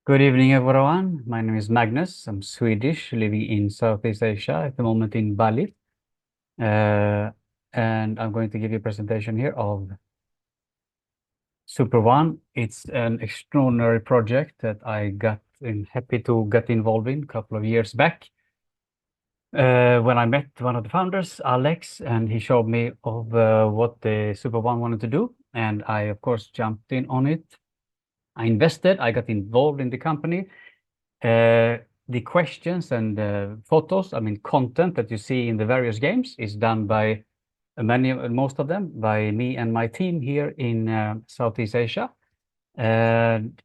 Good evening, everyone. My name is Magnus. I'm Swedish, living in Southeast Asia at the moment in Bali. Uh, and I'm going to give you a presentation here of SuperOne. It's an extraordinary project that happy to get involved in a couple of years back. When I met one of the founders, Alex, and he showed me of what the SuperOne wanted to do. And I, of course, jumped in on it. I invested, I got involved in the company. The questions and photos, I mean, content that you see in the various games is done by most of them by me and my team here in Southeast Asia. And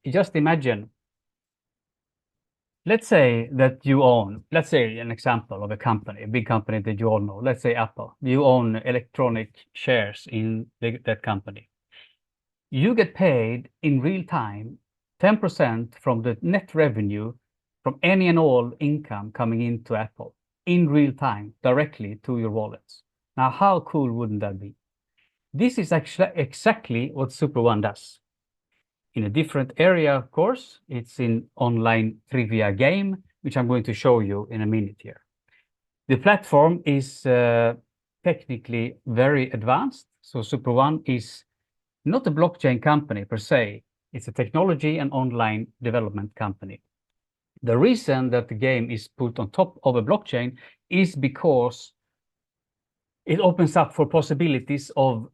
just imagine, let's say that you own, let's say an example of a company, a big company that you all know, let's say Apple. You own electronic shares in that company. You get paid in real time 10% from the net revenue from any and all income coming into Apple in real time directly to your wallets. Now, how cool wouldn't that be? This is actually exactly what SuperOne does. In a different area, of course, it's in online trivia game, which I'm going to show you in a minute here. The platform is technically very advanced. So SuperOne is not a blockchain company per se. It's a technology and online development company. The reason that the game is put on top of a blockchain is because it opens up for possibilities of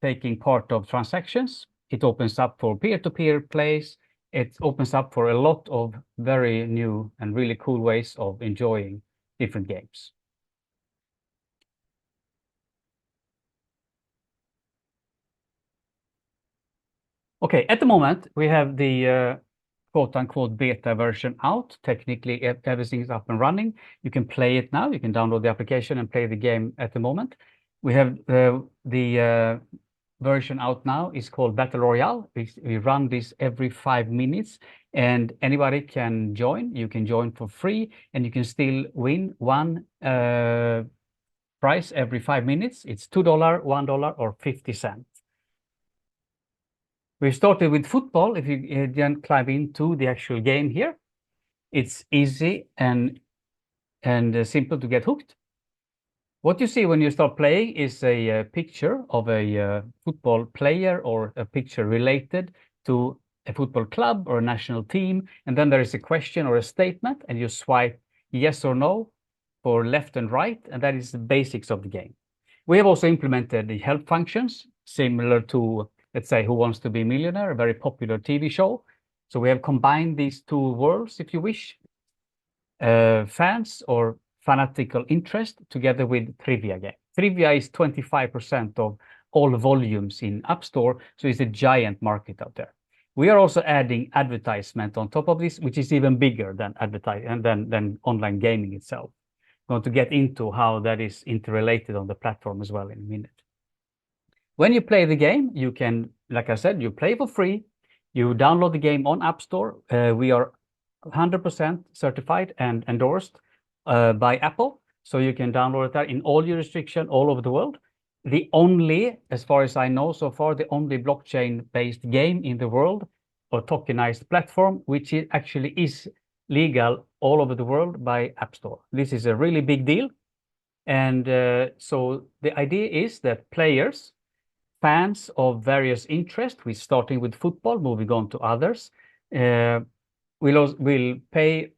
taking part of transactions. It opens up for peer-to-peer plays. It opens up for a lot of very new and really cool ways of enjoying different games. Okay, at the moment, we have the quote-unquote beta version out. Technically, everything is up and running. You can play it now. You can download the application and play the game at the moment. We have the version out now is called Battle Royale. We run this every 5 minutes, and anybody can join. You can join for free, and you can still win one prize every 5 minutes. It's $2, $1, or 50 cents. We started with football. If you then climb into the actual game here, it's easy and simple to get hooked. What you see when you start playing is a picture of a football player or a picture related to a football club or a national team. And then there is a question or a statement, and you swipe yes or no for left and right. And that is the basics of the game. We have also implemented the help functions similar to, let's say, Who Wants to Be a Millionaire, a very popular TV show. So we have combined these two worlds, if you wish, fans or fanatical interest together with trivia game. Trivia is 25% of all volumes in App Store, so it's a giant market out there. We are also adding advertisement on top of this, which is even bigger than than online gaming itself. I'm going to get into how that is interrelated on the platform as well in a minute. When you play the game, you can, like I said, you play for free. You download the game on App Store. We are 100% certified and endorsed by Apple. So you can download it there in all jurisdiction all over the world. The only, as far as I know so far, the only blockchain-based game in the world or tokenized platform, which actually is legal all over the world by App Store. This is a really big deal. And so the idea is that players, fans of various interests, we're starting with football, moving on to others, will pay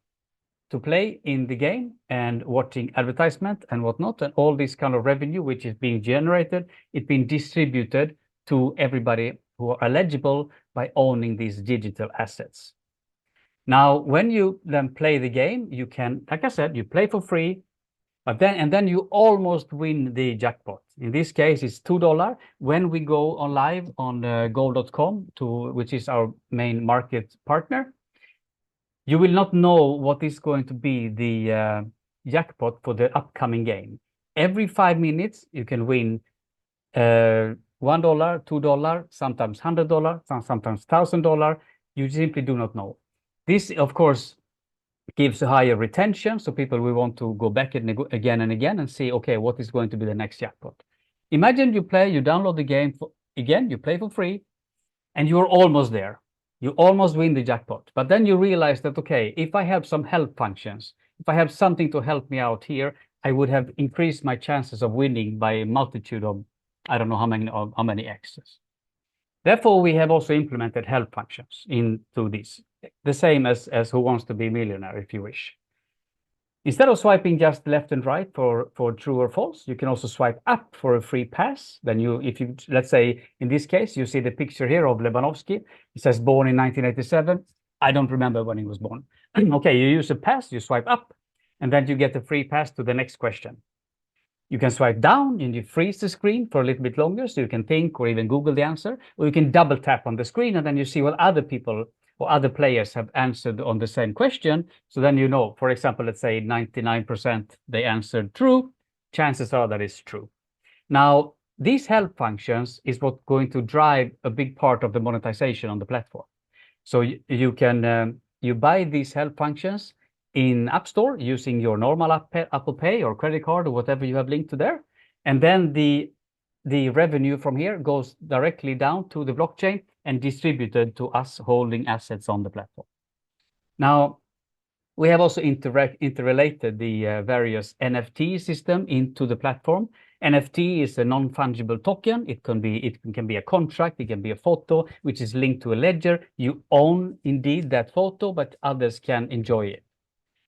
to play in the game and watching advertisement and whatnot, and all this kind of revenue which is being generated, it's being distributed to everybody who are eligible by owning these digital assets. Now, when you then play the game, you can, like I said, you play for free, but then you almost win the jackpot. In this case, it's $2. When we go on live on go.com, which is our main market partner, you will not know what is going to be the jackpot for the upcoming game. Every 5 minutes, you can win $1, $2, sometimes $100, sometimes $1,000. You simply do not know. This, of course, gives a higher retention, so people will want to go back again and again and see, okay, what is going to be the next jackpot. Imagine you download the game again, you play for free. and you're almost there. You almost win the jackpot. But then you realize that, okay, if I have some help functions, if I have something to help me out here, I would have increased my chances of winning by a multitude of, I don't know how many X's. Therefore, we have also implemented help functions into this, the same as Who Wants to Be a Millionaire, if you wish. Instead of swiping just left and right for true or false, you can also swipe up for a free pass. Then if you, let's say, in this case, you see the picture here of Lebanovsky. It says born in 1987. I don't remember when he was born. Okay, you use a pass, you swipe up, and then you get a free pass to the next question. You can swipe down and you freeze the screen for a little bit longer, so you can think or even Google the answer, or you can double tap on the screen and then you see what other people or other players have answered on the same question. So then you know, for example, let's say 99% they answered true, chances are that it's true. Now, these help functions is what's going to drive a big part of the monetization on the platform. So you can you buy these help functions in App Store using your normal Apple Pay or credit card or whatever you have linked to there. And then the revenue from here goes directly down to the blockchain and distributed to us holding assets on the platform. Now, we have also interrelated the various NFT system into the platform. NFT is a non-fungible token. It can be a contract, it can be a photo, which is linked to a ledger. You own indeed that photo, but others can enjoy it.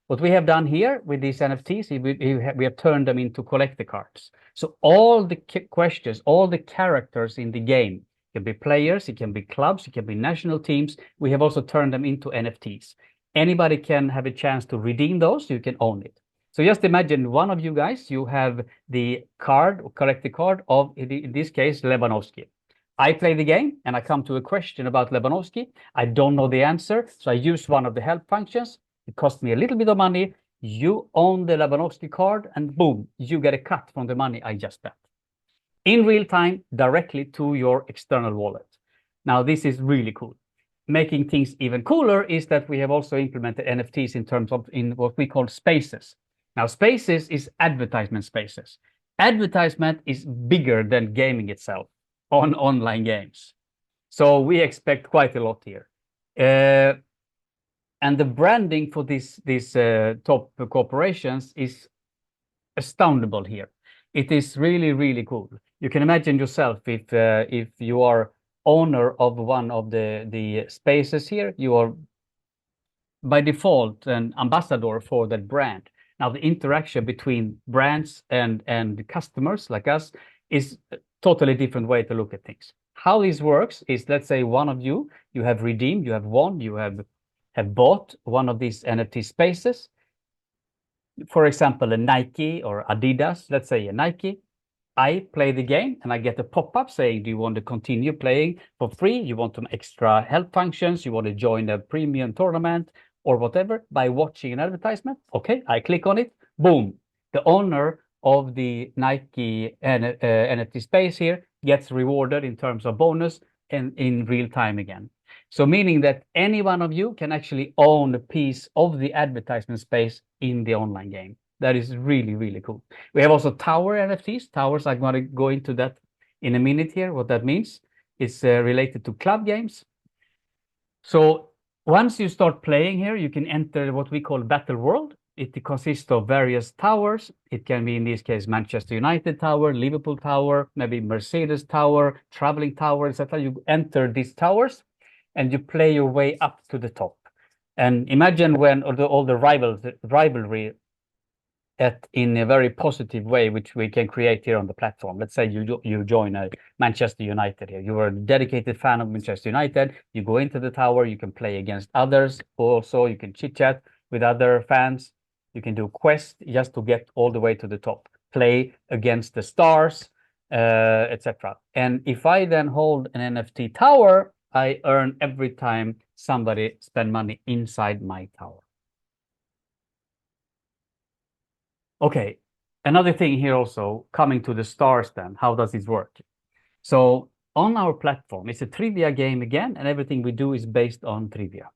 What we have done here with these NFTs, we have turned them into collector cards. So all the questions, all the characters in the game, it can be players, it can be clubs, it can be national teams. We have also turned them into NFTs. Anybody can have a chance to redeem those, you can own it. So just imagine one of you guys, you have the card, or collector card of, in this case, Lebanovsky. I play the game and I come to a question about Lebanovsky. I don't know the answer, so I use one of the help functions. It cost me a little bit of money. You own the Lebanovsky card, and boom, you get a cut from the money I just bet. In real time, directly to your external wallet. Now, this is really cool. Making things even cooler is that we have also implemented NFTs in terms of in what we call spaces. Now, spaces is advertisement spaces. Advertisement is bigger than gaming itself on online games. So we expect quite a lot here. And the branding for these top corporations is astoundable here. It is really, really cool. You can imagine yourself if you are owner of one of the spaces here, you are by default an ambassador for that brand. Now, the interaction between brands and customers like us is a totally different way to look at things. How this works is, let's say one of you have redeemed, you have won, you have bought one of these NFT spaces. For example, a Nike or Adidas, let's say a Nike. I play the game and I get a pop-up saying, do you want to continue playing for free? You want some extra help functions? You want to join a premium tournament or whatever by watching an advertisement? Okay, I click on it. Boom. The owner of the Nike NFT space here gets rewarded in terms of bonus and in real time again. So meaning that any one of you can actually own a piece of the advertisement space in the online game. That is really, really cool. We have also tower NFTs. Towers, I'm going to go into that in a minute here, what that means. It's related to club games. So once you start playing here, you can enter what we call Battle World. It consists of various towers. It can be, in this case, Manchester United Tower, Liverpool Tower, maybe Mercedes Tower, Traveling Tower, etc. You enter these towers and you play your way up to the top. And imagine when all the rivalry in a very positive way, which we can create here on the platform. Let's say you join a Manchester United here. You are a dedicated fan of Manchester United. You go into the tower. You can play against others. Also, you can chit chat with other fans. You can do quests just to get all the way to the top. Play against the stars, etc. And if I then hold an NFT tower, I earn every time somebody spend money inside my tower. Okay, another thing here also, coming to the stars then, how does this work? So on our platform, it's a trivia game again, and everything we do is based on trivia.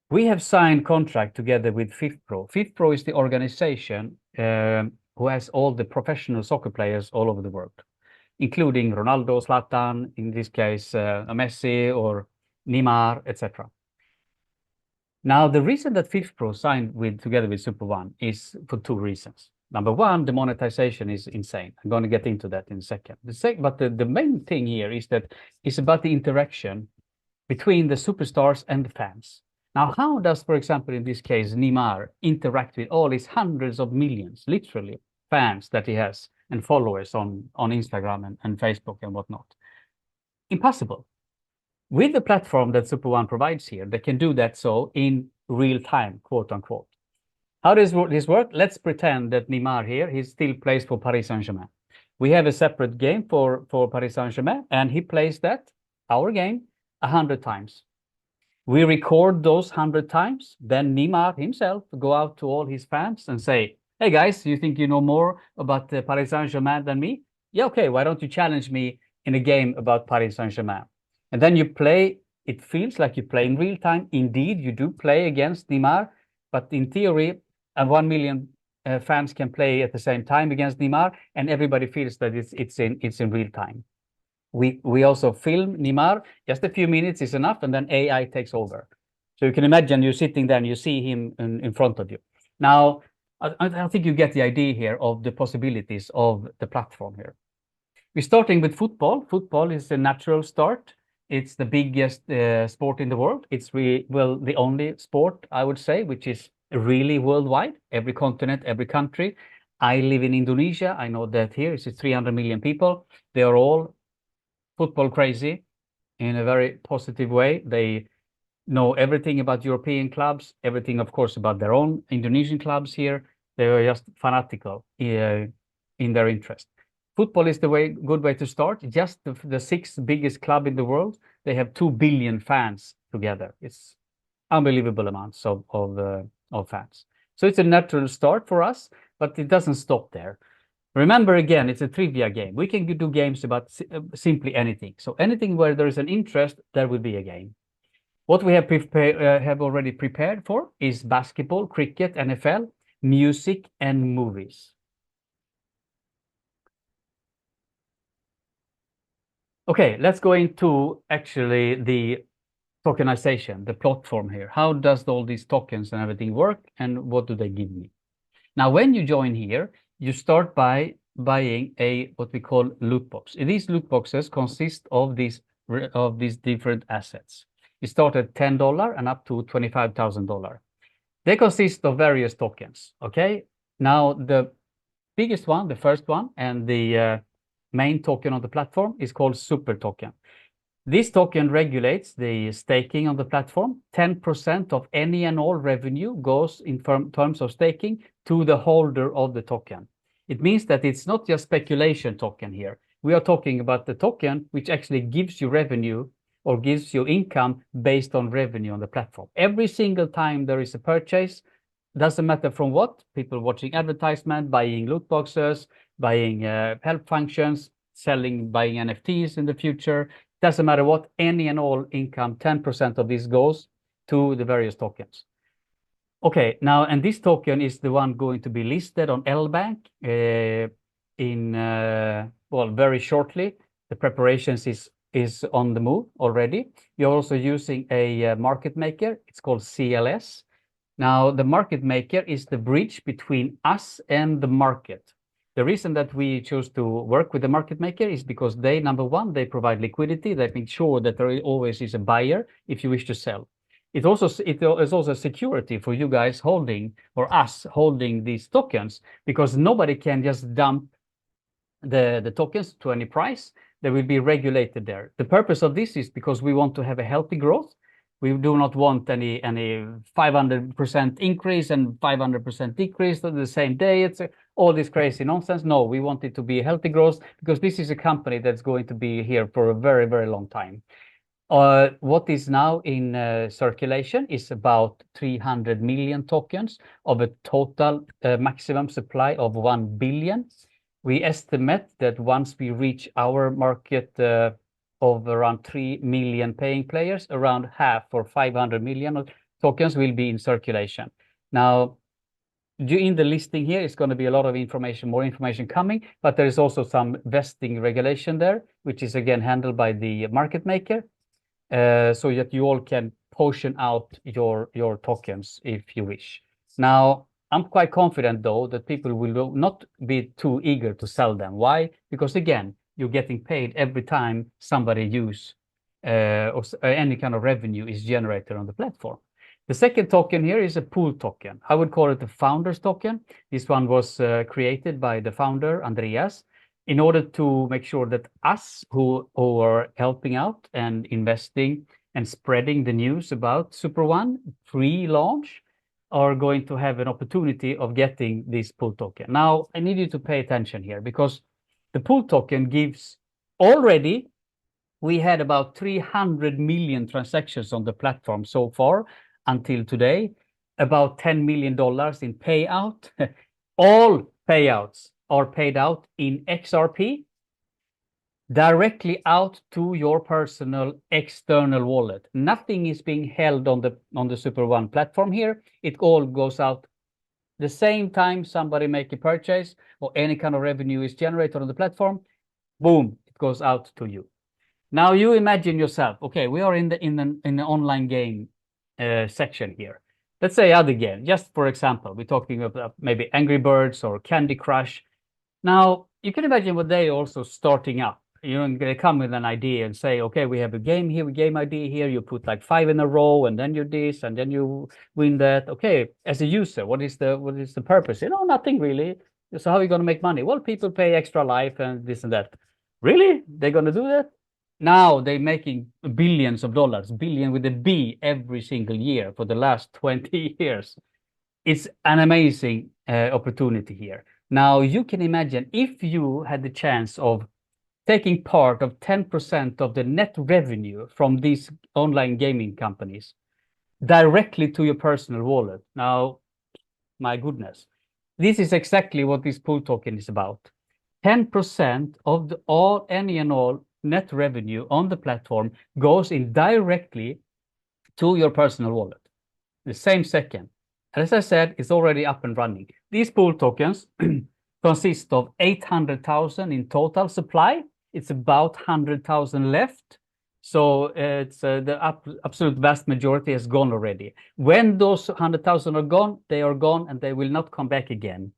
We have signed contract together with FIFPro. FIFPro is the organization who has all the professional soccer players all over the world. including Ronaldo, Zlatan, in this case, Messi or Neymar, etc. Now, the reason that FIFPro signed together with SuperOne is for two reasons. Number one, the monetization is insane. I'm going to get into that in a second. But the main thing here is that it's about the interaction between the superstars and the fans. Now, how does, for example, in this case, Neymar interact with all his hundreds of millions, literally, fans that he has and followers on Instagram and Facebook and whatnot? Impossible. With the platform that SuperOne provides here, they can do that so in real time, quote unquote. How does this work? Let's pretend that Neymar here, he still plays for Paris Saint-Germain. We have a separate game for Paris Saint-Germain, and he plays that, our game, 100 times. We record those 100 times. Then Neymar himself go out to all his fans and say, hey guys, you think you know more about Paris Saint-Germain than me? Yeah, okay, why don't you challenge me in a game about Paris Saint-Germain? And then you play, it feels like you play in real time. Indeed, you do play against Neymar, but in theory, 1 million fans can play at the same time against Neymar, and everybody feels that it's in real time. We also film Neymar, just a few minutes is enough, and then AI takes over. So you can imagine you're sitting there and you see him in front of you. Now, I think you get the idea here of the possibilities of the platform here. We're starting with football. Football is a natural start. It's the biggest sport in the world. It's the only sport, I would say, which is really worldwide, every continent, every country. I live in Indonesia. I know that here is 300 million people. They are all football crazy in a very positive way. They know everything about European clubs, everything, of course, about their own Indonesian clubs here. They are just fanatical in their interest. Football is the good way to start. Just the sixth biggest club in the world, they have 2 billion fans together. It's unbelievable amounts of fans. So it's a natural start for us, but it doesn't stop there. Remember, again, it's a trivia game. We can do games about simply anything. So anything where there is an interest, there will be a game. What we have already prepared for is basketball, cricket, NFL, music, and movies. Okay, let's go into actually the tokenization, the platform here. How does all these tokens and everything work, and what do they give me? Now, when you join here, you start by buying what we call loot box. These loot boxes consist of these different assets. You start at $10 and up to $25,000. They consist of various tokens. Okay. Now, the biggest one, the first one, and the main token on the platform is called Super Token. This token regulates the staking on the platform. 10% of any and all revenue goes in terms of staking to the holder of the token. It means that it's not just speculation token here. We are talking about the token which actually gives you revenue or gives you income based on revenue on the platform. Every single time there is a purchase, doesn't matter from what, people watching advertisement, buying loot boxes, buying help functions, buying NFTs in the future, doesn't matter what, any and all income, 10% of this goes to the various tokens. Okay, now, and this token is the one going to be listed on LBank very shortly. The preparations is on the move already. You're also using a market maker. It's called CLS. Now, the market maker is the bridge between us and the market. The reason that we choose to work with the market maker is because number one, they provide liquidity. They make sure that there always is a buyer if you wish to sell. It is also security for you guys holding, or us holding these tokens, because nobody can just dump the tokens to any price. They will be regulated there. The purpose of this is because we want to have a healthy growth. We do not want any 500% increase and 500% decrease on the same day. It's all this crazy nonsense. No, we want it to be a healthy growth because this is a company that's going to be here for a very, very long time. What is now in circulation is about 300 million tokens of a total maximum supply of 1 billion. We estimate that once we reach our market of around 3 million paying players, around half or 500 million tokens will be in circulation. Now, in the listing here, it's going to be a lot of information, more information coming, but there is also some vesting regulation there, which is again handled by the market maker, so that you all can portion out your tokens if you wish. Now, I'm quite confident though that people will not be too eager to sell them. Why? Because again, you're getting paid every time somebody use or any kind of revenue is generated on the platform. The second token here is a pool token. I would call it the founder's token. This one was created by the founder, Andreas, in order to make sure that us who are helping out and investing and spreading the news about SuperOne pre-launch are going to have an opportunity of getting this pool token. Now, I need you to pay attention here because the pool token gives already, we had about 300 million transactions on the platform so far until today, about $10 million in payout. All payouts are paid out in XRP directly out to your personal external wallet. Nothing is being held on the SuperOne platform here. It all goes out the same time somebody make a purchase or any kind of revenue is generated on the platform. Boom, it goes out to you. Now you imagine yourself. Okay, we are in the online game section here. Let's say other game. Just for example, we're talking about maybe Angry Birds or Candy Crush. Now you can imagine what they also starting up. You know, they come with an idea and say, okay, we have a game here, a game idea here. You put like 5 in a row, and then you this, and then you win that. Okay, as a user, what is the purpose? You know, nothing really. So how are you going to make money? Well, people pay extra life and this and that. Really? They're going to do that? Now they're making billions of dollars, billion with a B, every single year for the last 20 years. It's an amazing opportunity here. Now you can imagine if you had the chance of taking part of 10% of the net revenue from these online gaming companies directly to your personal wallet. Now, my goodness, this is exactly what this pool token is about. 10% of any and all net revenue on the platform goes in directly to your personal wallet the same second. And as I said, it's already up and running. These pool tokens consist of 800,000 in total supply. It's about 100,000 left. So it's the absolute vast majority has gone already. When those 100,000 are gone, they are gone and they will not come back again.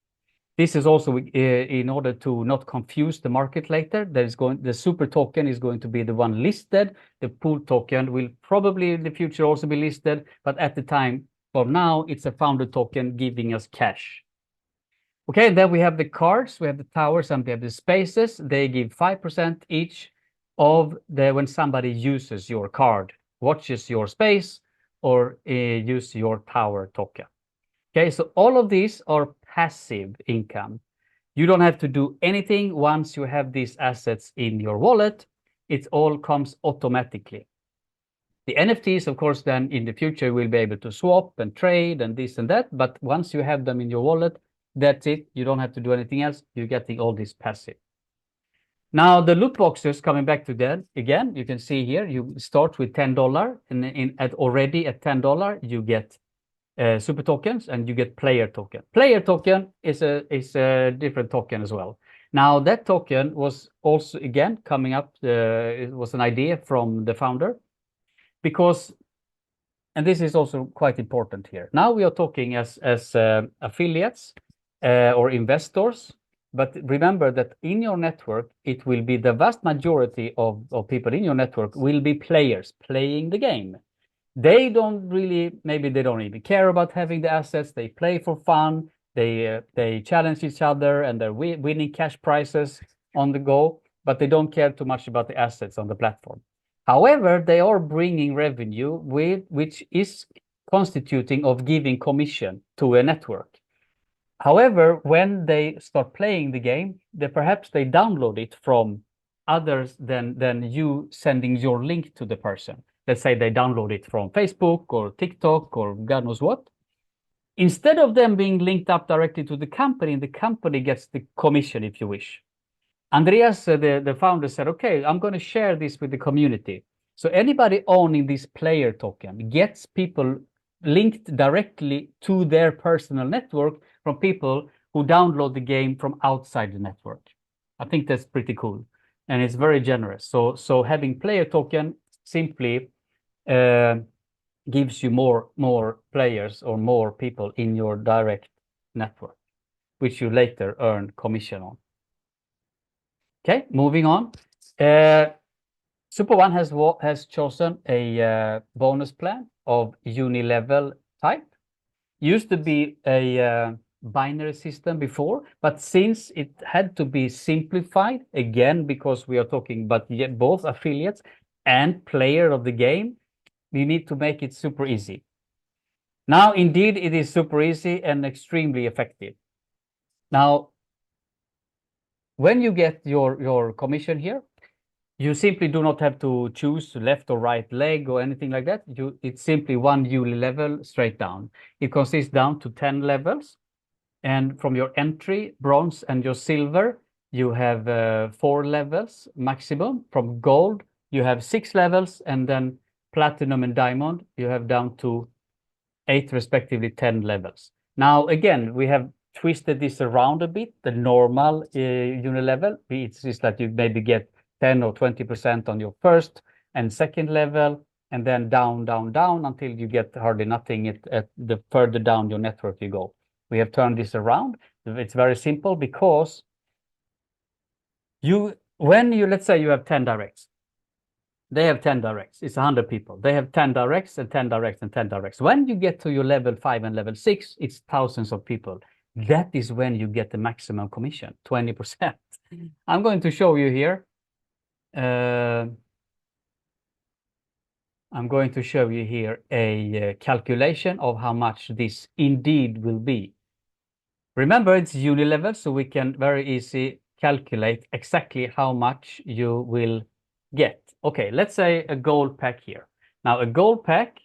This is also in order to not confuse the market later. The super token is going to be the one listed. The pool token will probably in the future also be listed, but at the time for now, it's a founder token giving us cash. Okay, then we have the cards, we have the towers, and we have the spaces. They give 5% each of when somebody uses your card, watches your space, or use your tower token. Okay, so all of these are passive income. You don't have to do anything once you have these assets in your wallet. It all comes automatically. The NFTs, of course, then in the future will be able to swap and trade and this and that. But once you have them in your wallet, that's it. You don't have to do anything else. You're getting all this passive. Now, the loot boxes, coming back to that again, you can see here, you start with $10, and already at $10, you get super tokens and you get player token. Player token is a different token as well. Now, that token was also, again, coming up, it was an idea from the founder because, and this is also quite important here. Now we are talking as affiliates or investors, but remember that in your network, it will be the vast majority of people in your network will be players playing the game. They don't really, maybe they don't even care about having the assets. They play for fun. They challenge each other and they're winning cash prizes on the go, but they don't care too much about the assets on the platform. However, they are bringing revenue which is constituting of giving commission to a network. However, when they start playing the game, perhaps they download it from others than you sending your link to the person. Let's say they download it from Facebook or TikTok or God knows what. Instead of them being linked up directly to the company gets the commission, if you wish. Andreas, the founder, said, okay, I'm going to share this with the community. So anybody owning this player token gets people linked directly to their personal network from people who download the game from outside the network. I think that's pretty cool, and it's very generous. So having player token simply gives you more players or more people in your direct network, which you later earn commission on. Okay, moving on. SuperOne has chosen a bonus plan of uni-level type. Used to be a binary system before, but since it had to be simplified, again, because we are talking about both affiliates and player of the game, we need to make it super easy. Now, indeed, it is super easy and extremely effective. Now, when you get your commission here, you simply do not have to choose left or right leg or anything like that. It's simply one uni level straight down. It consists down to 10 levels. And from your entry, bronze, and your silver, you have 4 levels maximum. From gold, you have 6 levels. And then platinum and diamond, you have down to 8, respectively, 10 levels. Now, again, we have twisted this around a bit. The normal uni level, it's just that you maybe get 10 or 20% on your first and second level, and then down until you get hardly nothing at the further down your network you go. We have turned this around. It's very simple because let's say you have 10 directs. They have 10 directs. It's 100 people. They have 10 directs and 10 directs and 10 directs. When you get to your level 5 and level 6, it's thousands of people. That is when you get the maximum commission, 20%. I'm going to show you here. I'm going to show you here a calculation of how much this indeed will be. Remember, it's uni level, so we can very easy calculate exactly how much you will get. Okay, let's say a gold pack here. Now, a gold pack,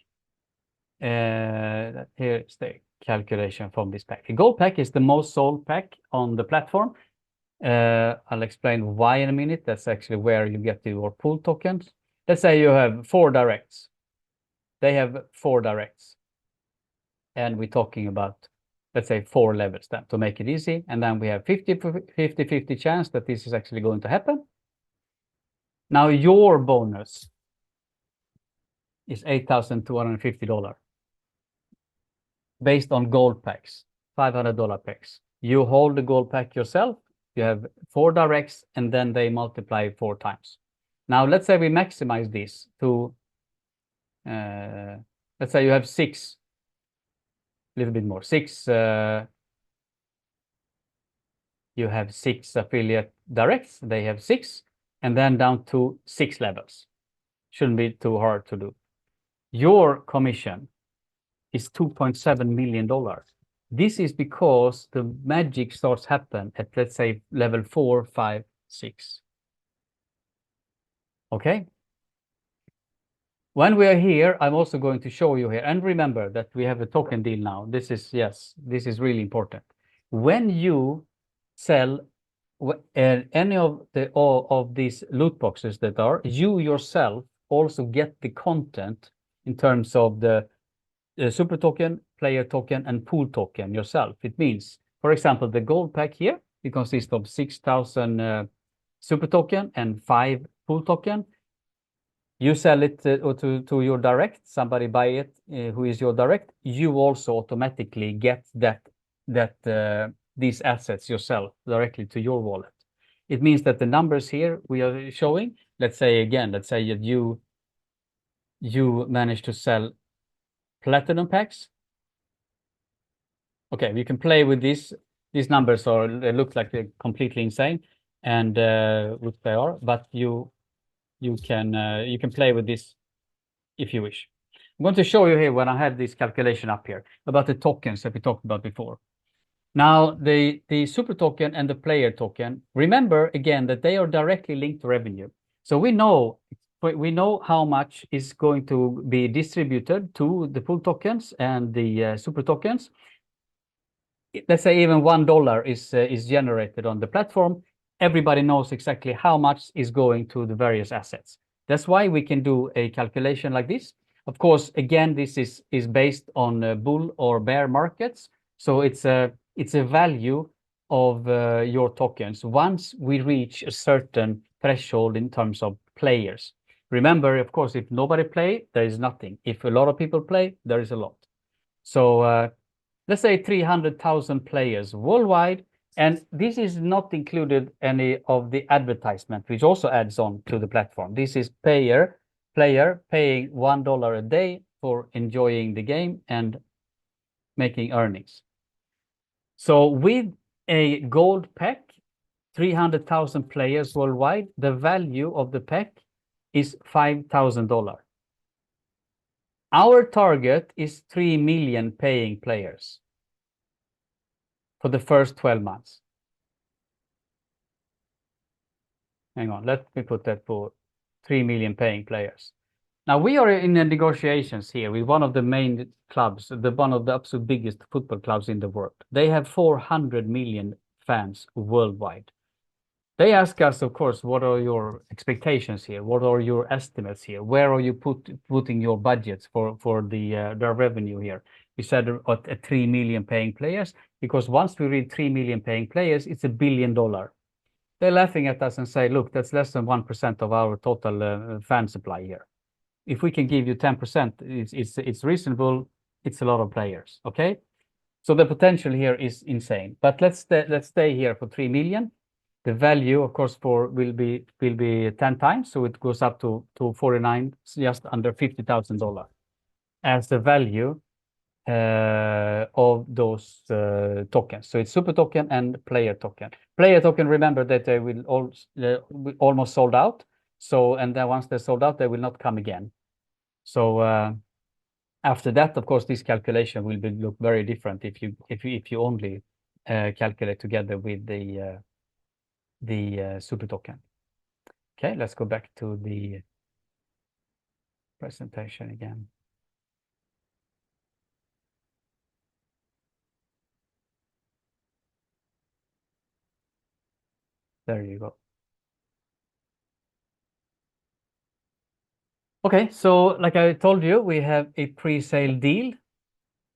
here's the calculation from this pack. A gold pack is the most sold pack on the platform. I'll explain why in a minute. That's actually where you get your pool tokens. Let's say you have 4 directs. They have 4 directs. And we're talking about, let's say, 4 levels then to make it easy. And then we have 50-50 chance that this is actually going to happen. Now, your bonus is $8,250 based on gold packs, $500 packs. You hold the gold pack yourself. You have 4 directs, and then they multiply 4 times. Now, let's say we maximize this to, let's say you have 6, a little bit more, 6, you have 6 affiliate directs, they have 6, and then down to 6 levels. Shouldn't be too hard to do. Your commission is $2.7 million. This is because the magic starts happen at, let's say, level 4, 5, 6. Okay? When we are here, I'm also going to show you here. And remember that we have a token deal now. This is really important. When you sell any of these loot boxes that are, you yourself also get the content in terms of the super token, player token, and pool token yourself. It means, for example, the gold pack here, it consists of 6,000 super token and 5 pool token. You sell it to your direct, somebody buy it who is your direct, you also automatically get these assets yourself directly to your wallet. It means that the numbers here we are showing, let's say that you manage to sell platinum packs. Okay, we can play with these numbers, or they look like they're completely insane, and which they are, but you can play with this if you wish. I'm going to show you here when I had this calculation up here about the tokens that we talked about before. Now, the super token and the player token, remember again that they are directly linked to revenue. So we know how much is going to be distributed to the pool tokens and the super tokens. Let's say even $1 is generated on the platform. Everybody knows exactly how much is going to the various assets. That's why we can do a calculation like this Of course, again, this is based on bull or bear markets. So it's a value of your tokens once we reach a certain threshold in terms of players. Remember, of course, if nobody play, there is nothing. If a lot of people play, there is a lot. So let's say 300,000 players worldwide, and this is not included any of the advertisement, which also adds on to the platform. This is player paying $1 a day for enjoying the game and making earnings. So with a gold pack, 300,000 players worldwide, the value of the pack is $5,000. Our target is 3 million paying players for the first 12 months. Hang on, let me put that for 3 million paying players. Now we are in the negotiations here with one of the main clubs, one of the absolute biggest football clubs in the world. They have 400 million fans worldwide. They ask us, of course, what are your expectations here? What are your estimates here? Where are you putting your budgets for the revenue here? We said at 3 million paying players, because once we reach 3 million paying players, it's $1 billion. They're laughing at us and say, look, that's less than 1% of our total fan supply here. If we can give you 10%, it's reasonable. It's a lot of players. Okay, so the potential here is insane. But let's stay here for 3 million. The value, of course, will be 10 times, so it goes up to 49, just under $50,000 as the value of those tokens. So it's super token and player token. Player token, remember that they will almost sold out. So, and then once they're sold out, they will not come again. So after that, of course, this calculation will look very different if you only calculate together with the super token. Okay, let's go back to the presentation again. There you go. Okay, so like I told you, we have a pre-sale deal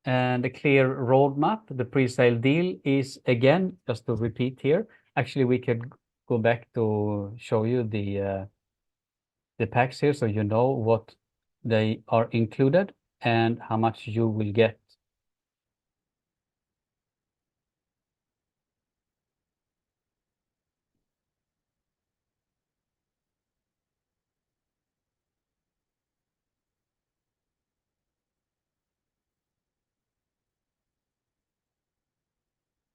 and a clear roadmap. The pre-sale deal is, again, just to repeat here, actually we could go back to show you the packs here, so you know what they are included and how much you will get.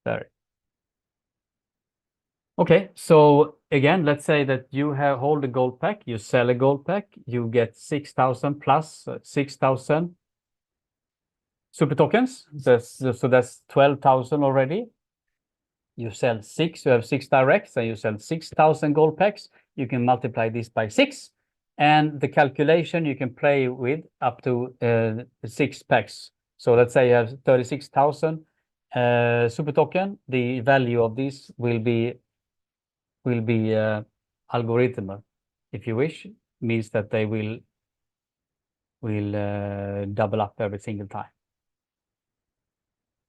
There. Okay, so again, let's say that you hold a gold pack, you sell a gold pack, you get 6,000 plus 6,000 super tokens. So that's 12,000 already. You sell 6, you have 6 directs, and you sell 6,000 gold packs. You can multiply this by 6, and the calculation you can play with up to 6 packs. So let's say you have 36,000 super token. The value of this will be algorithmic, if you wish. Means that they will double up every single time.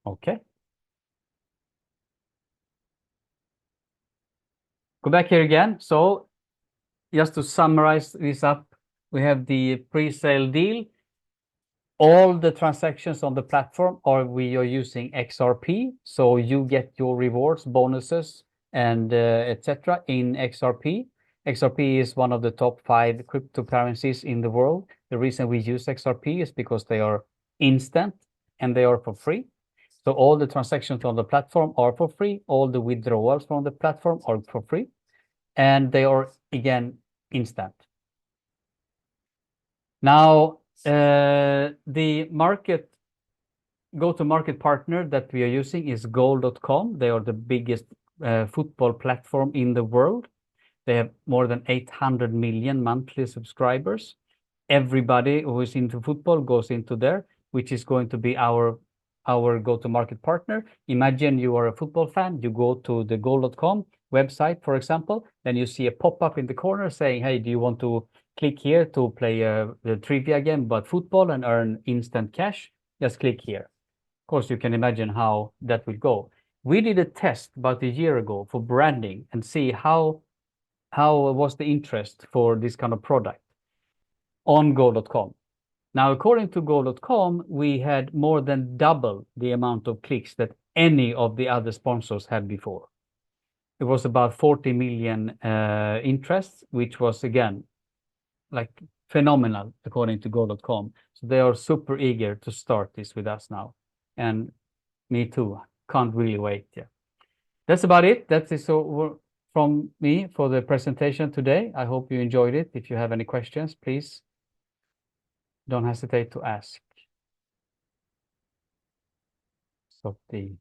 Okay. Go back here again. So just to summarize this up, we have the pre-sale deal. All the transactions on the platform we are using XRP, so you get your rewards, bonuses, and etc. in XRP. XRP is one of the top 5 cryptocurrencies in the world. The reason we use XRP is because they are instant and they are for free. So all the transactions on the platform are for free. All the withdrawals from the platform are for free. And they are, again, instant. Now, the go-to-market partner that we are using is goal.com. They are the biggest football platform in the world. They have more than 800 million monthly subscribers. Everybody who is into football goes into there, which is going to be our go-to-market partner. Imagine you are a football fan. You go to the goal.com website, for example, then you see a pop-up in the corner saying, hey, do you want to click here to play the trivia game about football and earn instant cash. Just click here. Of course, you can imagine how that will go. We did a test about a year ago for branding and see how was the interest for this kind of product on go.com. Now, according to go.com, we had more than double the amount of clicks that any of the other sponsors had before. It was about 40 million interests, which was, again, like phenomenal according to go.com. So they are super eager to start this with us now. And me too. Can't really wait. Yeah. That's about it. That is all from me for the presentation today. I hope you enjoyed it. If you have any questions, please don't hesitate to ask. Stop the